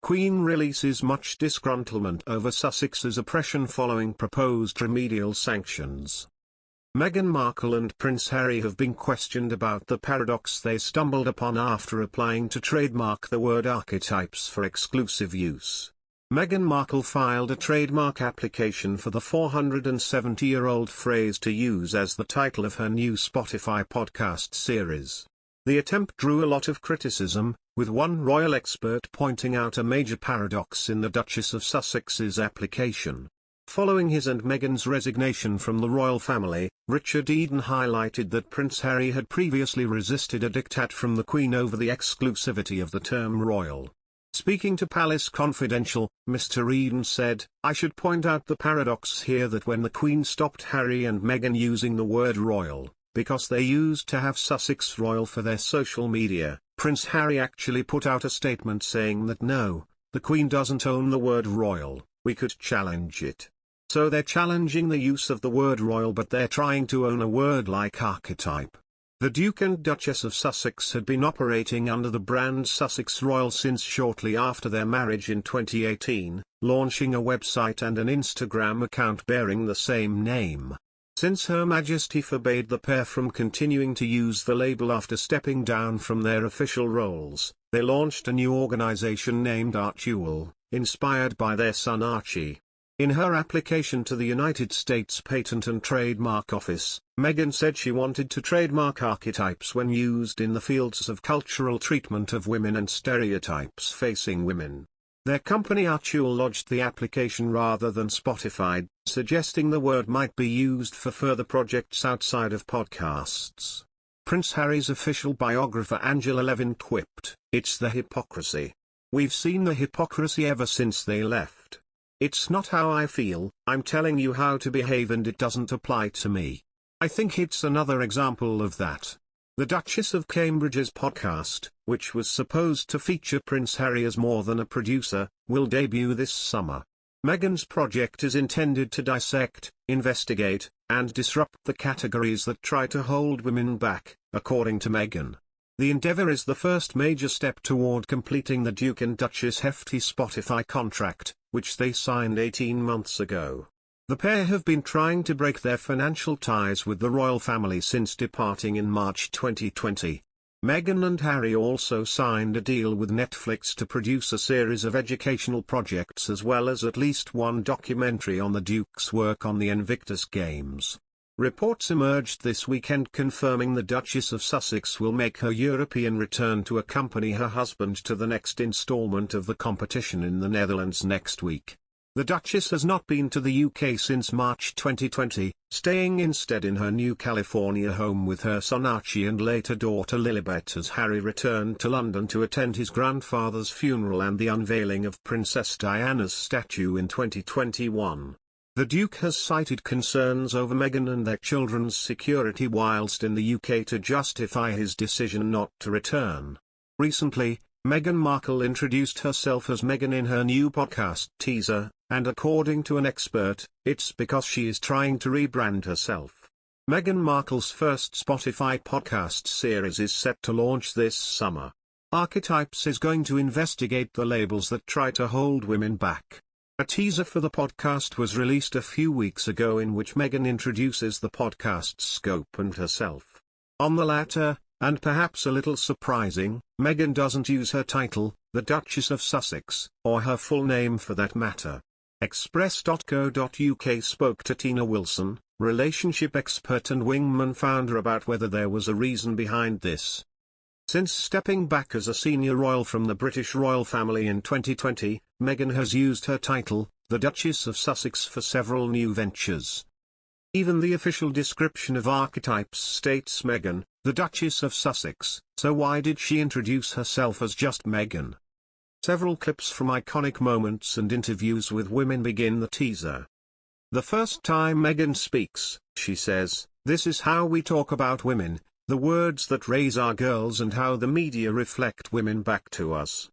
Queen releases much disgruntlement over Sussex's oppression following proposed remedial sanctions. Meghan Markle and Prince Harry have been questioned about the paradox they stumbled upon after applying to trademark the word archetypes for exclusive use. Meghan Markle filed a trademark application for the 470-year-old phrase to use as the title of her new Spotify podcast series. The attempt drew a lot of criticism, with one royal expert pointing out a major paradox in the Duchess of Sussex's application. Following his and Meghan's resignation from the royal family, Richard Eden highlighted that Prince Harry had previously resisted a diktat from the Queen over the exclusivity of the term royal. Speaking to Palace Confidential, Mr. Eden said, "I should point out the paradox here that when the Queen stopped Harry and Meghan using the word royal, because they used to have Sussex Royal for their social media, Prince Harry actually put out a statement saying that no, the Queen doesn't own the word royal, we could challenge it. So they're challenging the use of the word royal, but they're trying to own a word like archetype." The Duke and Duchess of Sussex had been operating under the brand Sussex Royal since shortly after their marriage in 2018, launching a website and an Instagram account bearing the same name. Since Her Majesty forbade the pair from continuing to use the label after stepping down from their official roles, they launched a new organization named Archewell, inspired by their son Archie. In her application to the United States Patent and Trademark Office, Meghan said she wanted to trademark archetypes when used in the fields of cultural treatment of women and stereotypes facing women. Their company Archewell lodged the application rather than Spotify, suggesting the word might be used for further projects outside of podcasts. Prince Harry's official biographer Angela Levin quipped, "It's the hypocrisy. We've seen the hypocrisy ever since they left. It's not how I feel, I'm telling you how to behave and it doesn't apply to me." I think it's another example of that. The Duchess of Cambridge's podcast, which was supposed to feature Prince Harry as more than a producer, will debut this summer. Meghan's project is intended to dissect, investigate, and disrupt the categories that try to hold women back, according to Meghan. The endeavor is the first major step toward completing the Duke and Duchess hefty Spotify contract, which they signed 18 months ago. The pair have been trying to break their financial ties with the royal family since departing in March 2020. Meghan and Harry also signed a deal with Netflix to produce a series of educational projects as well as at least one documentary on the Duke's work on the Invictus Games. Reports emerged this weekend confirming the Duchess of Sussex will make her European return to accompany her husband to the next installment of the competition in the Netherlands next week. The Duchess has not been to the UK since March 2020, staying instead in her new California home with her son Archie and later daughter Lilibet as Harry returned to London to attend his grandfather's funeral and the unveiling of Princess Diana's statue in 2021. The Duke has cited concerns over Meghan and their children's security whilst in the UK to justify his decision not to return. Recently, Meghan Markle introduced herself as Meghan in her new podcast teaser, and according to an expert, it's because she is trying to rebrand herself. Meghan Markle's first Spotify podcast series is set to launch this summer. Archetypes is going to investigate the labels that try to hold women back. A teaser for the podcast was released a few weeks ago in which Meghan introduces the podcast's scope and herself. On the latter, and perhaps a little surprising, Meghan doesn't use her title, the Duchess of Sussex, or her full name for that matter. Express.co.uk spoke to Tina Wilson, relationship expert and Wingman founder, about whether there was a reason behind this. Since stepping back as a senior royal from the British royal family in 2020, Meghan has used her title, the Duchess of Sussex, for several new ventures. Even the official description of archetypes states Meghan, the Duchess of Sussex, so why did she introduce herself as just Meghan? Several clips from iconic moments and interviews with women begin the teaser. The first time Meghan speaks, she says, "This is how we talk about women, the words that raise our girls and how the media reflect women back to us.